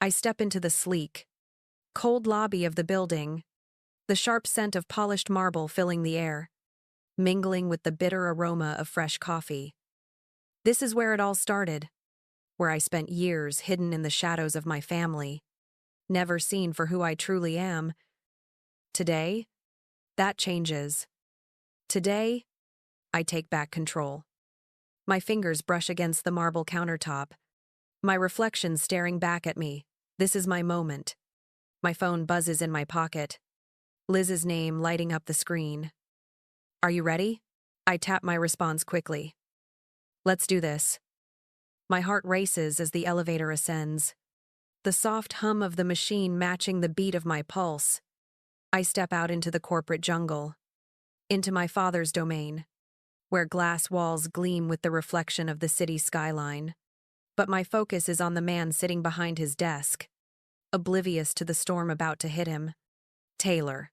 I step into the sleek, cold lobby of the building, the sharp scent of polished marble filling the air, mingling with the bitter aroma of fresh coffee. This is where it all started, where I spent years hidden in the shadows of my family, never seen for who I truly am. Today, that changes. Today, I take back control. My fingers brush against the marble countertop, my reflection staring back at me. This is my moment. My phone buzzes in my pocket, Liz's name lighting up the screen. Are you ready? I tap my response quickly. Let's do this. My heart races as the elevator ascends, the soft hum of the machine matching the beat of my pulse. I step out into the corporate jungle, into my father's domain, where glass walls gleam with the reflection of the city skyline. But my focus is on the man sitting behind his desk, oblivious to the storm about to hit him. Taylor,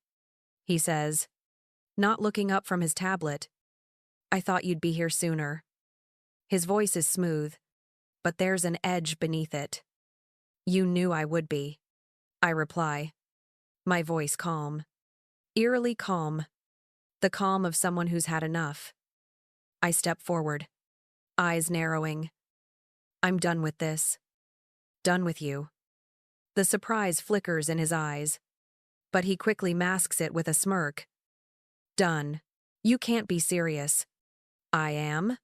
he says, not looking up from his tablet. I thought you'd be here sooner. His voice is smooth, but there's an edge beneath it. You knew I would be, I reply, my voice calm, eerily calm, the calm of someone who's had enough. I step forward, eyes narrowing. I'm done with this. Done with you. The surprise flickers in his eyes, but he quickly masks it with a smirk. Done. You can't be serious. I am,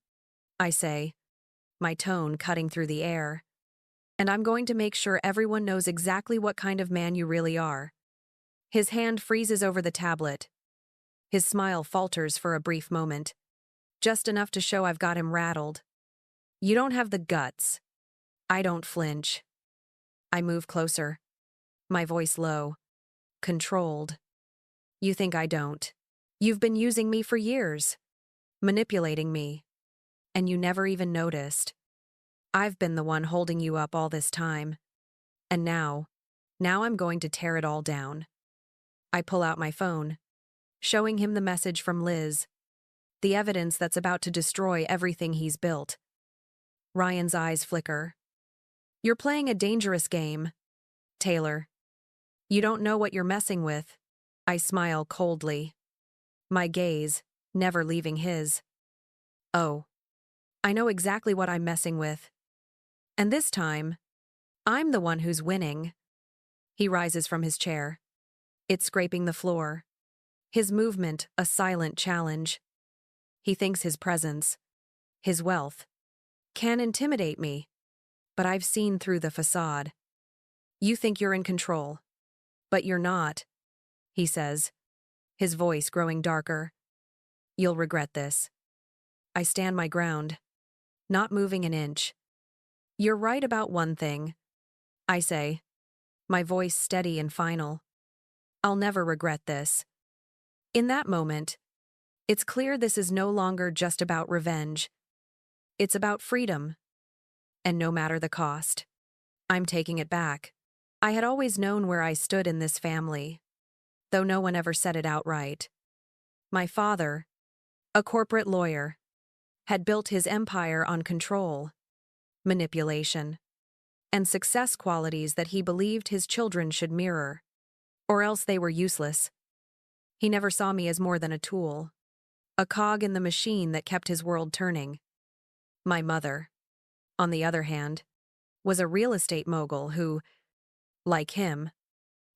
I say, my tone cutting through the air. And I'm going to make sure everyone knows exactly what kind of man you really are. His hand freezes over the tablet. His smile falters for a brief moment, just enough to show I've got him rattled. You don't have the guts. I don't flinch. I move closer, my voice low, controlled. You think I don't. You've been using me for years, manipulating me, and you never even noticed. I've been the one holding you up all this time. And now I'm going to tear it all down. I pull out my phone, showing him the message from Liz, the evidence that's about to destroy everything he's built. Ryan's eyes flicker. You're playing a dangerous game, Taylor. You don't know what you're messing with. I smile coldly, my gaze never leaving his. Oh, I know exactly what I'm messing with. And this time, I'm the one who's winning. He rises from his chair. It's scraping the floor. His movement a silent challenge. He thinks his presence, his wealth, can intimidate me, but I've seen through the facade. You think you're in control, but you're not, he says, his voice growing darker. You'll regret this. I stand my ground, not moving an inch. You're right about one thing, I say, my voice steady and final. I'll never regret this. In that moment, it's clear this is no longer just about revenge. It's about freedom. And no matter the cost, I'm taking it back. I had always known where I stood in this family, though no one ever said it outright. My father, a corporate lawyer, had built his empire on control, manipulation, and success qualities that he believed his children should mirror, or else they were useless. He never saw me as more than a tool, a cog in the machine that kept his world turning. My mother, on the other hand, was a real estate mogul who, like him,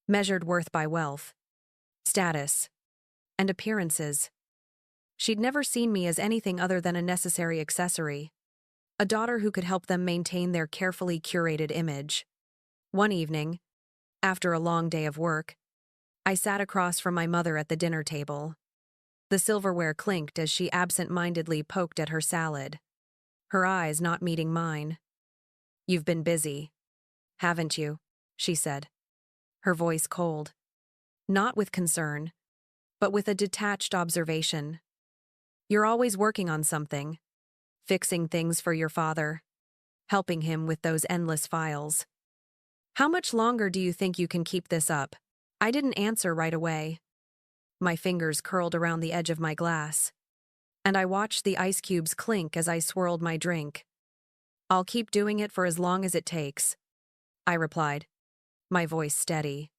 measured worth by wealth, status, and appearances. She'd never seen me as anything other than a necessary accessory, a daughter who could help them maintain their carefully curated image. One evening, after a long day of work, I sat across from my mother at the dinner table. The silverware clinked as she absent-mindedly poked at her salad, her eyes not meeting mine. You've been busy, haven't you? She said, her voice cold. Not with concern, but with a detached observation. You're always working on something, fixing things for your father, helping him with those endless files. How much longer do you think you can keep this up? I didn't answer right away. My fingers curled around the edge of my glass, and I watched the ice cubes clink as I swirled my drink. I'll keep doing it for as long as it takes, I replied, my voice steady.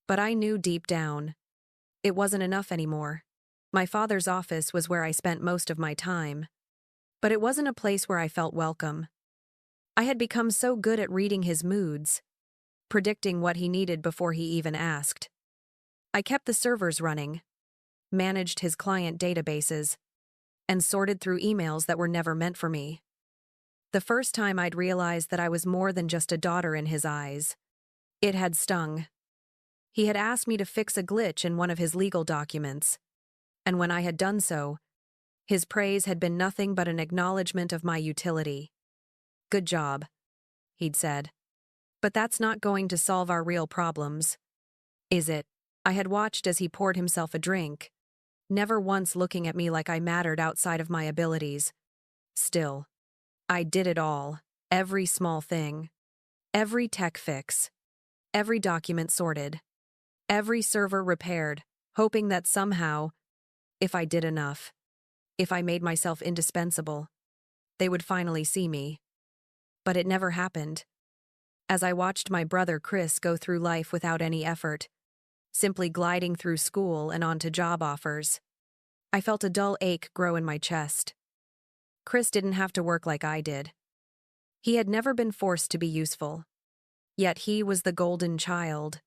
But I knew deep down, it wasn't enough anymore. My father's office was where I spent most of my time, but it wasn't a place where I felt welcome. I had become so good at reading his moods, predicting what he needed before he even asked. I kept the servers running, managed his client databases, and sorted through emails that were never meant for me. The first time I'd realized that I was more than just a daughter in his eyes. It had stung. He had asked me to fix a glitch in one of his legal documents, and when I had done so, his praise had been nothing but an acknowledgement of my utility. "Good job," he'd said. "But that's not going to solve our real problems, is it?" I had watched as he poured himself a drink, never once looking at me like I mattered outside of my abilities. Still, I did it all, every small thing, every tech fix, every document sorted, every server repaired, hoping that somehow, if I did enough, if I made myself indispensable, they would finally see me. But it never happened. As I watched my brother Chris go through life without any effort, simply gliding through school and onto job offers, I felt a dull ache grow in my chest. Chris didn't have to work like I did. He had never been forced to be useful. Yet he was the golden child,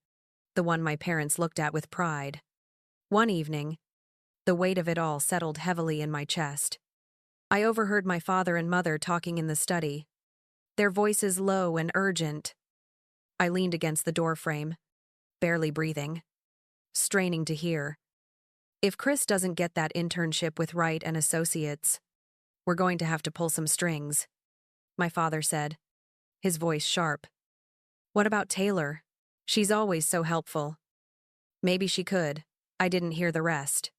the one my parents looked at with pride. One evening, the weight of it all settled heavily in my chest. I overheard my father and mother talking in the study, their voices low and urgent. I leaned against the doorframe, barely breathing, straining to hear. "If Chris doesn't get that internship with Wright and Associates, we're going to have to pull some strings," my father said, his voice sharp. "What about Taylor? She's always so helpful." Maybe she could. I didn't hear the rest.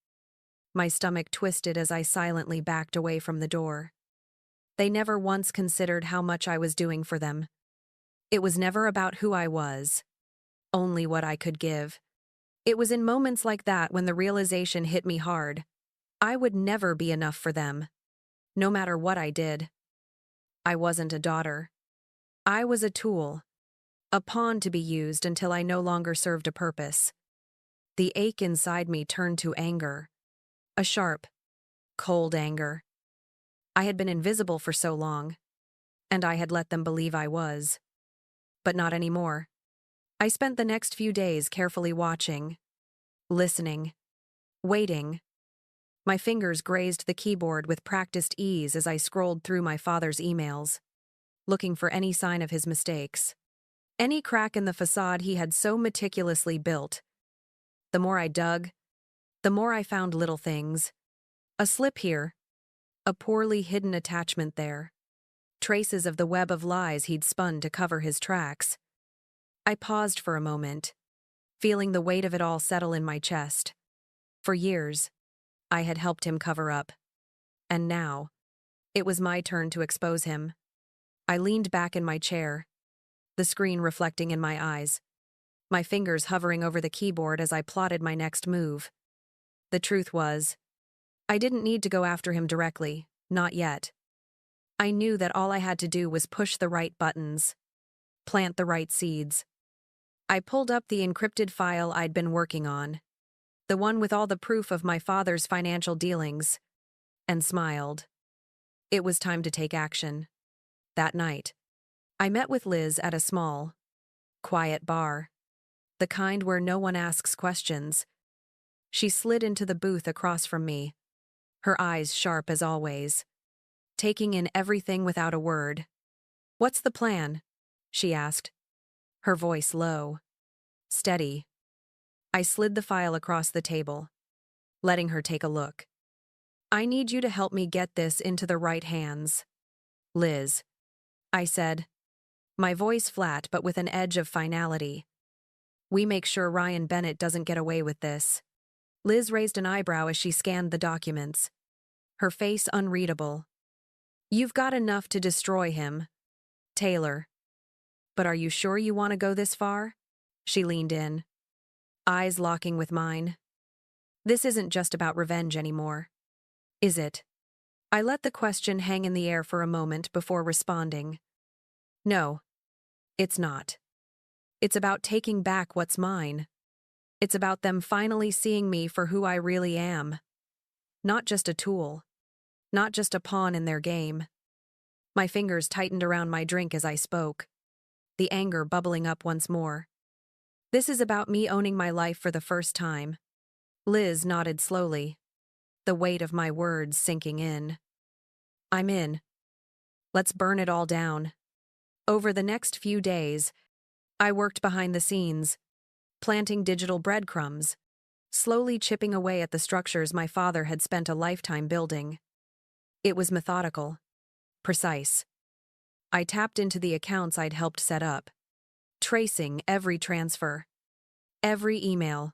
My stomach twisted as I silently backed away from the door. They never once considered how much I was doing for them. It was never about who I was, only what I could give. It was in moments like that when the realization hit me hard. I would never be enough for them, no matter what I did. I wasn't a daughter. I was a tool, a pawn to be used until I no longer served a purpose. The ache inside me turned to anger, a sharp, cold anger. I had been invisible for so long, and I had let them believe I was. But not anymore. I spent the next few days carefully watching, listening, waiting. My fingers grazed the keyboard with practiced ease as I scrolled through my father's emails, looking for any sign of his mistakes, any crack in the facade he had so meticulously built. The more I dug, the more I found little things. A slip here, a poorly hidden attachment there, traces of the web of lies he'd spun to cover his tracks. I paused for a moment, feeling the weight of it all settle in my chest. For years, I had helped him cover up. And now, it was my turn to expose him. I leaned back in my chair, the screen reflecting in my eyes, my fingers hovering over the keyboard as I plotted my next move. The truth was, I didn't need to go after him directly, not yet. I knew that all I had to do was push the right buttons, plant the right seeds. I pulled up the encrypted file I'd been working on, the one with all the proof of my father's financial dealings, and smiled. It was time to take action. That night, I met with Liz at a small, quiet bar, the kind where no one asks questions. She slid into the booth across from me, her eyes sharp as always, taking in everything without a word. "What's the plan?" she asked, her voice low, steady. I slid the file across the table, letting her take a look. "I need you to help me get this into the right hands, Liz," I said, my voice flat but with an edge of finality. "We make sure Ryan Bennett doesn't get away with this." Liz raised an eyebrow as she scanned the documents, her face unreadable. "You've got enough to destroy him, Taylor. But are you sure you want to go this far?" She leaned in, eyes locking with mine. "This isn't just about revenge anymore, is it?" I let the question hang in the air for a moment before responding. "No, it's not. It's about taking back what's mine. It's about them finally seeing me for who I really am. Not just a tool. Not just a pawn in their game. My fingers tightened around my drink as I spoke, the anger bubbling up once more. This is about me owning my life for the first time. Liz nodded slowly, the weight of my words sinking in. I'm in. Let's burn it all down. Over the next few days, I worked behind the scenes, planting digital breadcrumbs, slowly chipping away at the structures my father had spent a lifetime building. It was methodical, precise. I tapped into the accounts I'd helped set up, tracing every transfer, every email,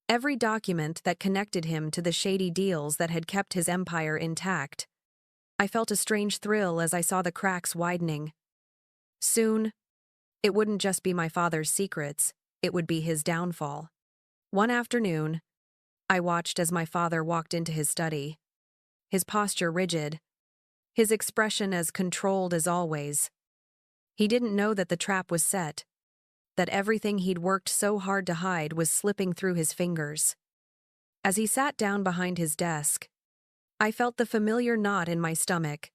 every document that connected him to the shady deals that had kept his empire intact. I felt a strange thrill as I saw the cracks widening. Soon, it wouldn't just be my father's secrets, it would be his downfall. One afternoon, I watched as my father walked into his study, his posture rigid, his expression as controlled as always. He didn't know that the trap was set, that everything he'd worked so hard to hide was slipping through his fingers. As he sat down behind his desk, I felt the familiar knot in my stomach.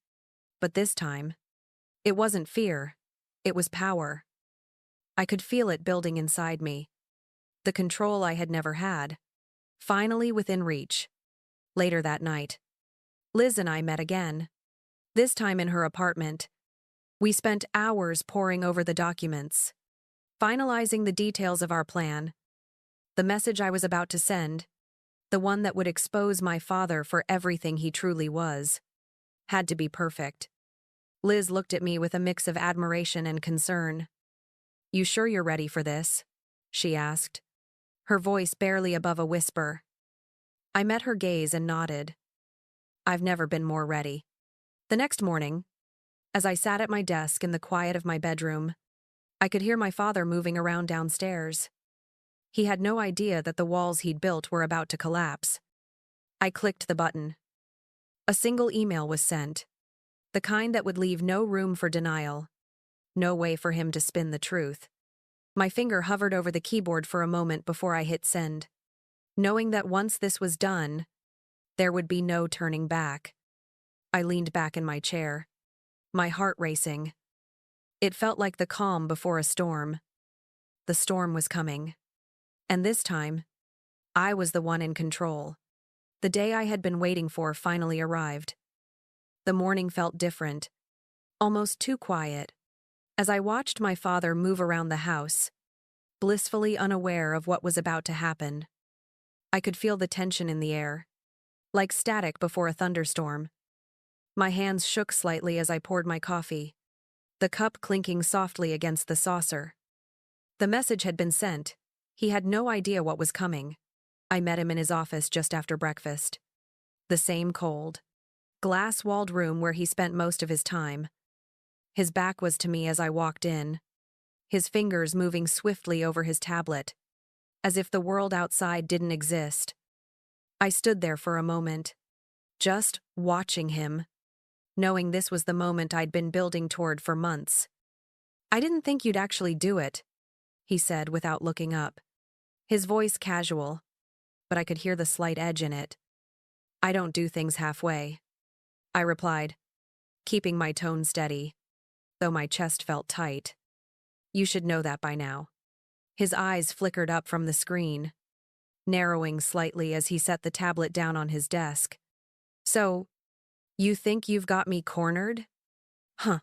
But this time, it wasn't fear, it was power. I could feel it building inside me. The control I had never had, finally within reach. Later that night, Liz and I met again. This time in her apartment. We spent hours poring over the documents, finalizing the details of our plan. The message I was about to send, the one that would expose my father for everything he truly was, had to be perfect. Liz looked at me with a mix of admiration and concern. "You sure you're ready for this?" she asked, her voice barely above a whisper. I met her gaze and nodded. I've never been more ready. The next morning, as I sat at my desk in the quiet of my bedroom, I could hear my father moving around downstairs. He had no idea that the walls he'd built were about to collapse. I clicked the button. A single email was sent, the kind that would leave no room for denial, no way for him to spin the truth. My finger hovered over the keyboard for a moment before I hit send, knowing that once this was done, there would be no turning back. I leaned back in my chair, my heart racing. It felt like the calm before a storm. The storm was coming. And this time, I was the one in control. The day I had been waiting for finally arrived. The morning felt different, almost too quiet, as I watched my father move around the house, blissfully unaware of what was about to happen. I could feel the tension in the air, like static before a thunderstorm. My hands shook slightly as I poured my coffee, the cup clinking softly against the saucer. The message had been sent. He had no idea what was coming. I met him in his office just after breakfast. The same cold, glass-walled room where he spent most of his time. His back was to me as I walked in, his fingers moving swiftly over his tablet, as if the world outside didn't exist. I stood there for a moment, just watching him, knowing this was the moment I'd been building toward for months. "I didn't think you'd actually do it," he said without looking up. His voice casual, but I could hear the slight edge in it. "I don't do things halfway," I replied, keeping my tone steady, though my chest felt tight. "You should know that by now." His eyes flickered up from the screen, narrowing slightly as he set the tablet down on his desk. "So, you think you've got me cornered?" "Huh,"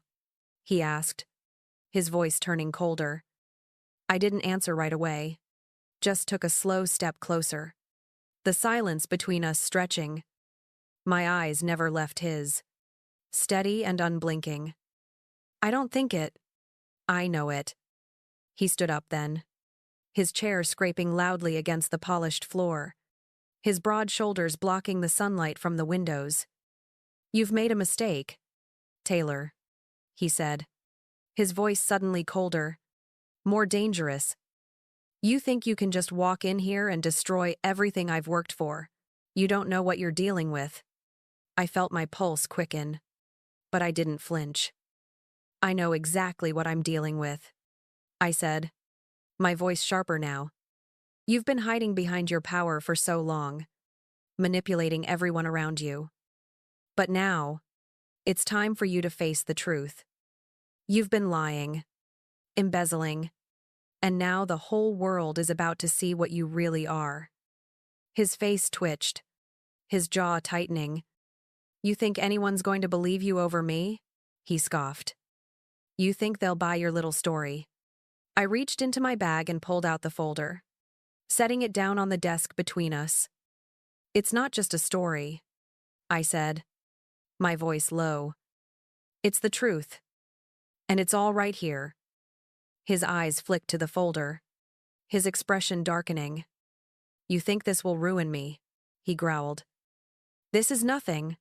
he asked, his voice turning colder. I didn't answer right away, just took a slow step closer, the silence between us stretching. My eyes never left his, steady and unblinking. "I don't think it. I know it." He stood up then, his chair scraping loudly against the polished floor, his broad shoulders blocking the sunlight from the windows. "You've made a mistake, Taylor," he said, his voice suddenly colder, more dangerous. "You think you can just walk in here and destroy everything I've worked for. You don't know what you're dealing with." I felt my pulse quicken, but I didn't flinch. "I know exactly what I'm dealing with," I said, my voice sharper now. You've been hiding behind your power for so long, manipulating everyone around you. But now, it's time for you to face the truth. You've been lying, embezzling, and now the whole world is about to see what you really are. His face twitched, his jaw tightening. You think anyone's going to believe you over me? He scoffed. You think they'll buy your little story? I reached into my bag and pulled out the folder, setting it down on the desk between us. It's not just a story, I said, my voice low. It's the truth. And it's all right here. His eyes flicked to the folder, his expression darkening. You think this will ruin me? He growled. This is nothing.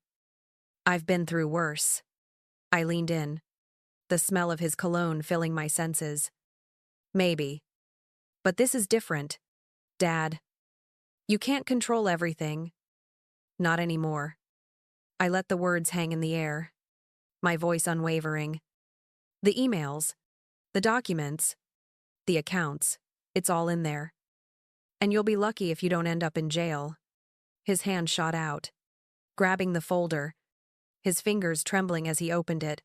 I've been through worse. I leaned in, the smell of his cologne filling my senses. Maybe. But this is different, Dad. You can't control everything. Not anymore. I let the words hang in the air, my voice unwavering. The emails, the documents, the accounts, it's all in there. And you'll be lucky if you don't end up in jail. His hand shot out, grabbing the folder, his fingers trembling as he opened it.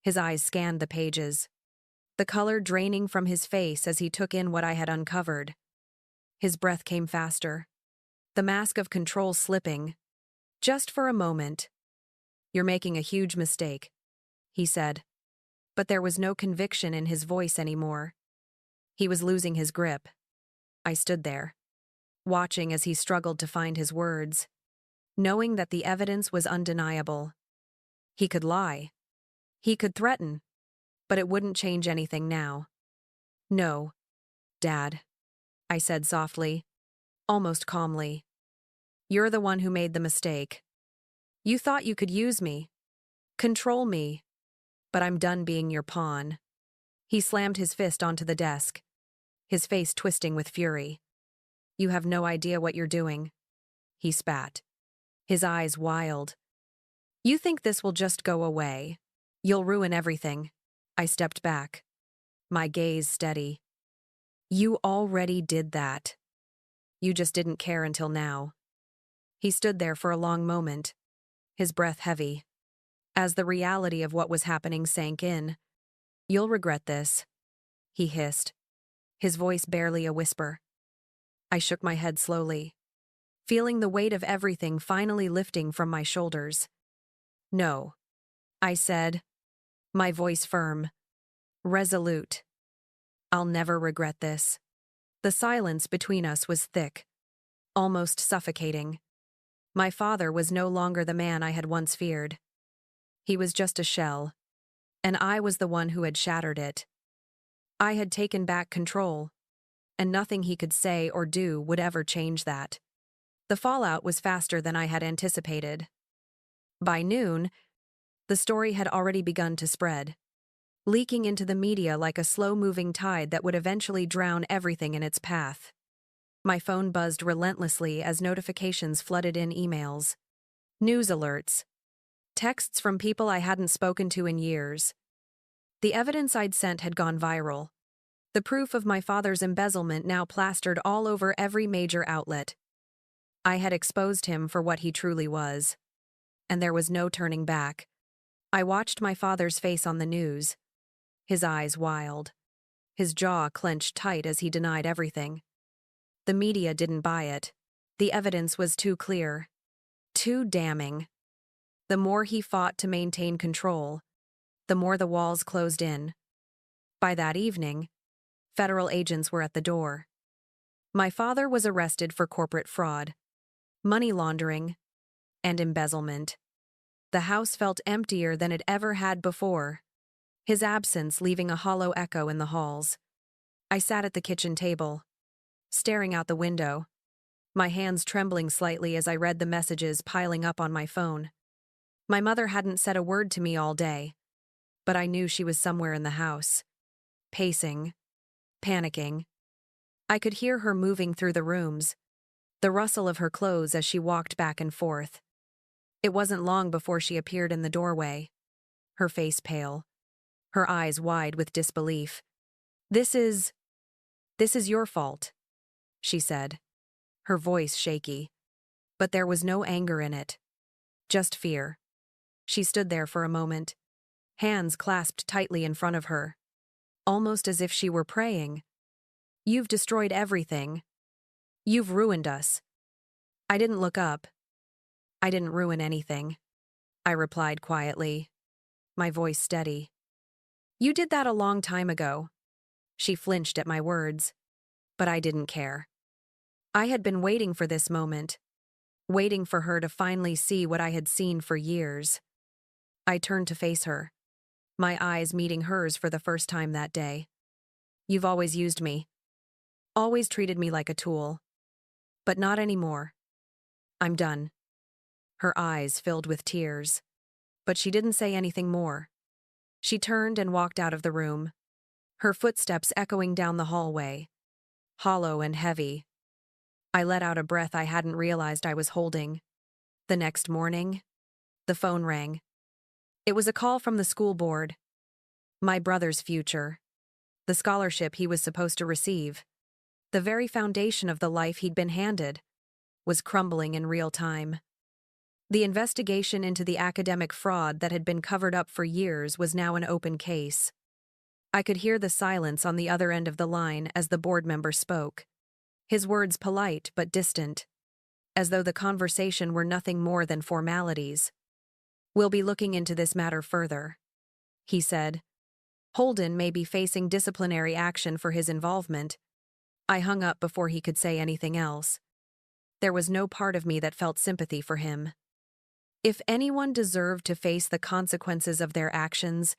His eyes scanned the pages, the color draining from his face as he took in what I had uncovered. His breath came faster, the mask of control slipping. Just for a moment. You're making a huge mistake, he said. But there was no conviction in his voice anymore. He was losing his grip. I stood there, watching as he struggled to find his words, knowing that the evidence was undeniable. He could lie. He could threaten. But it wouldn't change anything now. No, Dad, I said softly, almost calmly. You're the one who made the mistake. You thought you could use me, control me, but I'm done being your pawn. He slammed his fist onto the desk, his face twisting with fury. You have no idea what you're doing, he spat, his eyes wild. You think this will just go away? You'll ruin everything. I stepped back, my gaze steady. You already did that. You just didn't care until now. He stood there for a long moment, his breath heavy, as the reality of what was happening sank in. You'll regret this, he hissed, his voice barely a whisper. I shook my head slowly, feeling the weight of everything finally lifting from my shoulders. No, I said, my voice firm, resolute. I'll never regret this. The silence between us was thick, almost suffocating. My father was no longer the man I had once feared. He was just a shell, and I was the one who had shattered it. I had taken back control, and nothing he could say or do would ever change that. The fallout was faster than I had anticipated. By noon, the story had already begun to spread, leaking into the media like a slow-moving tide that would eventually drown everything in its path. My phone buzzed relentlessly as notifications flooded in emails. News alerts. Texts from people I hadn't spoken to in years. The evidence I'd sent had gone viral. The proof of my father's embezzlement now plastered all over every major outlet. I had exposed him for what he truly was. And there was no turning back. I watched my father's face on the news, his eyes wild, his jaw clenched tight as he denied everything. The media didn't buy it. The evidence was too clear, too damning. The more he fought to maintain control, the more the walls closed in. By that evening, federal agents were at the door. My father was arrested for corporate fraud, money laundering, and embezzlement. The house felt emptier than it ever had before, his absence leaving a hollow echo in the halls. I sat at the kitchen table, staring out the window, my hands trembling slightly as I read the messages piling up on my phone. My mother hadn't said a word to me all day, but I knew she was somewhere in the house, pacing, panicking. I could hear her moving through the rooms, the rustle of her clothes as she walked back and forth. It wasn't long before she appeared in the doorway, her face pale, her eyes wide with disbelief. This is... "This is your fault," she said, her voice shaky. But there was no anger in it, just fear. She stood there for a moment, hands clasped tightly in front of her, almost as if she were praying. "You've destroyed everything. You've ruined us." I didn't look up. "I didn't ruin anything," I replied quietly, my voice steady. "You did that a long time ago." She flinched at my words, but I didn't care. I had been waiting for this moment, waiting for her to finally see what I had seen for years. I turned to face her, my eyes meeting hers for the first time that day. "You've always used me, always treated me like a tool. But not anymore. I'm done." Her eyes filled with tears, but she didn't say anything more. She turned and walked out of the room, her footsteps echoing down the hallway, hollow and heavy. I let out a breath I hadn't realized I was holding. The next morning, the phone rang. It was a call from the school board. My brother's future. The scholarship he was supposed to receive. The very foundation of the life he'd been handed, was crumbling in real time. The investigation into the academic fraud that had been covered up for years was now an open case. I could hear the silence on the other end of the line as the board member spoke, his words polite but distant, as though the conversation were nothing more than formalities. "We'll be looking into this matter further," he said. "Holden may be facing disciplinary action for his involvement." I hung up before he could say anything else. There was no part of me that felt sympathy for him. If anyone deserved to face the consequences of their actions,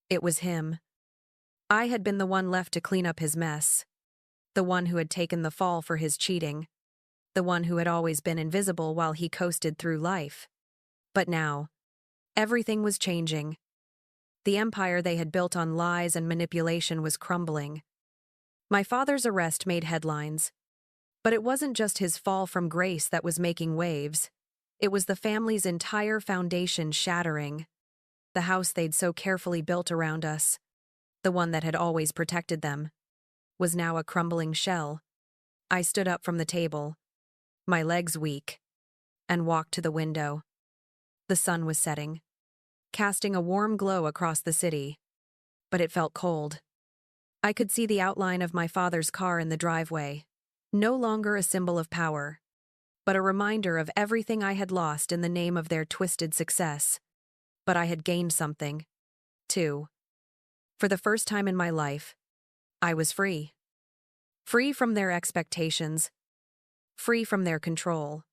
it was him. I had been the one left to clean up his mess, the one who had taken the fall for his cheating, the one who had always been invisible while he coasted through life. But now, everything was changing. The empire they had built on lies and manipulation was crumbling. My father's arrest made headlines. But it wasn't just his fall from grace that was making waves. It was the family's entire foundation shattering. The house they'd so carefully built around us, the one that had always protected them, was now a crumbling shell. I stood up from the table, my legs weak, and walked to the window. The sun was setting, casting a warm glow across the city, but it felt cold. I could see the outline of my father's car in the driveway, no longer a symbol of power, but a reminder of everything I had lost in the name of their twisted success. But I had gained something, too. For the first time in my life, I was free. Free from their expectations, free from their control,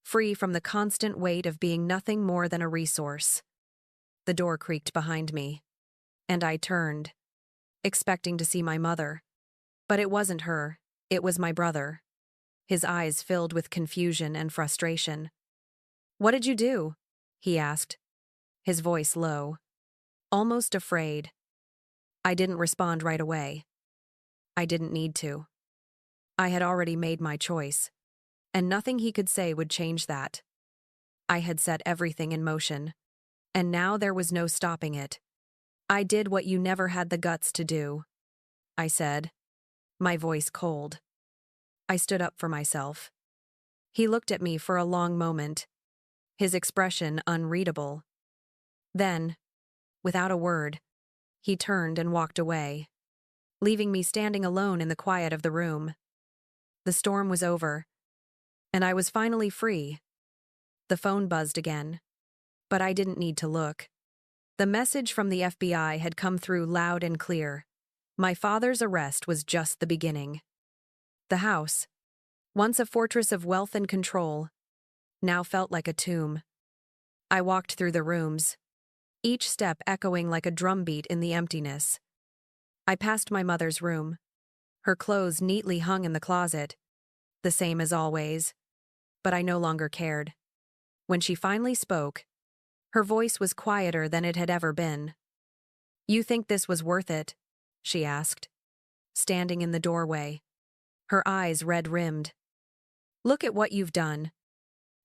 free from the constant weight of being nothing more than a resource. The door creaked behind me, and I turned, expecting to see my mother. But it wasn't her, it was my brother, his eyes filled with confusion and frustration. "What did you do?" he asked, his voice low, almost afraid. I didn't respond right away. I didn't need to. I had already made my choice, and nothing he could say would change that. I had set everything in motion, and now there was no stopping it. "I did what you never had the guts to do," I said, my voice cold. I stood up for myself. He looked at me for a long moment, his expression unreadable. Then, without a word, he turned and walked away, leaving me standing alone in the quiet of the room. The storm was over, and I was finally free. The phone buzzed again, but I didn't need to look. The message from the FBI had come through loud and clear. My father's arrest was just the beginning. The house, once a fortress of wealth and control, now felt like a tomb. I walked through the rooms, each step echoing like a drumbeat in the emptiness. I passed my mother's room, her clothes neatly hung in the closet, the same as always, but I no longer cared. When she finally spoke, her voice was quieter than it had ever been. "You think this was worth it?" she asked, standing in the doorway, her eyes red-rimmed. "Look at what you've done.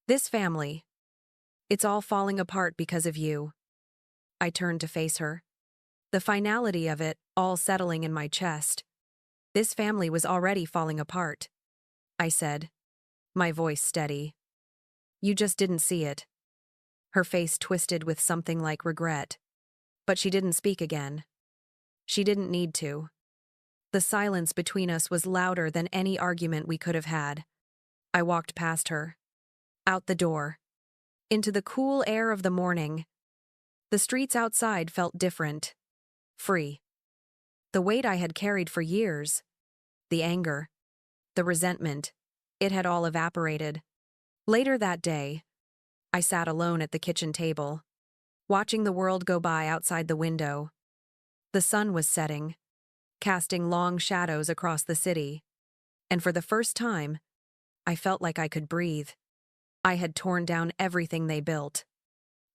This family. It's all falling apart because of you." I turned to face her, the finality of it all settling in my chest. This family was already falling apart, I said, my voice steady. You just didn't see it. Her face twisted with something like regret. But she didn't speak again. She didn't need to. The silence between us was louder than any argument we could have had. I walked past her. Out the door. Into the cool air of the morning. The streets outside felt different. Free. The weight I had carried for years, the anger, the resentment, it had all evaporated. Later that day, I sat alone at the kitchen table, watching the world go by outside the window. The sun was setting, casting long shadows across the city, and for the first time, I felt like I could breathe. I had torn down everything they built,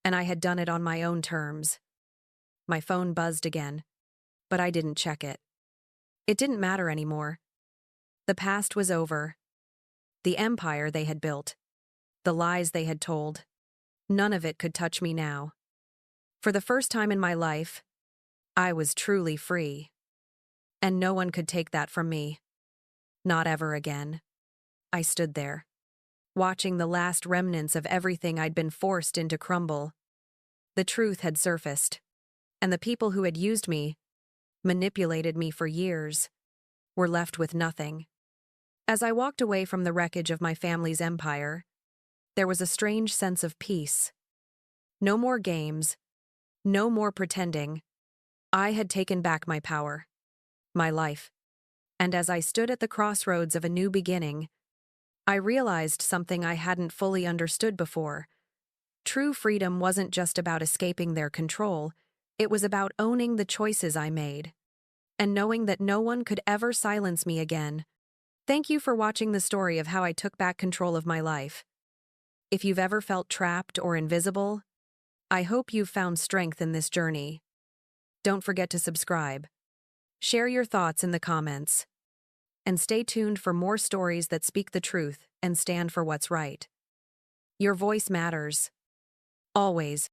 and I had done it on my own terms. My phone buzzed again, but I didn't check it. It didn't matter anymore. The past was over. The empire they had built, the lies they had told, none of it could touch me now. For the first time in my life, I was truly free. And no one could take that from me. Not ever again. I stood there, watching the last remnants of everything I'd been forced into crumble. The truth had surfaced, and the people who had used me, manipulated me for years, were left with nothing. As I walked away from the wreckage of my family's empire, there was a strange sense of peace. No more games, no more pretending. I had taken back my power, my life, and as I stood at the crossroads of a new beginning, I realized something I hadn't fully understood before. True freedom wasn't just about escaping their control, it was about owning the choices I made, and knowing that no one could ever silence me again. Thank you for watching the story of how I took back control of my life. If you've ever felt trapped or invisible, I hope you've found strength in this journey. Don't forget to subscribe. Share your thoughts in the comments. And stay tuned for more stories that speak the truth and stand for what's right. Your voice matters. Always.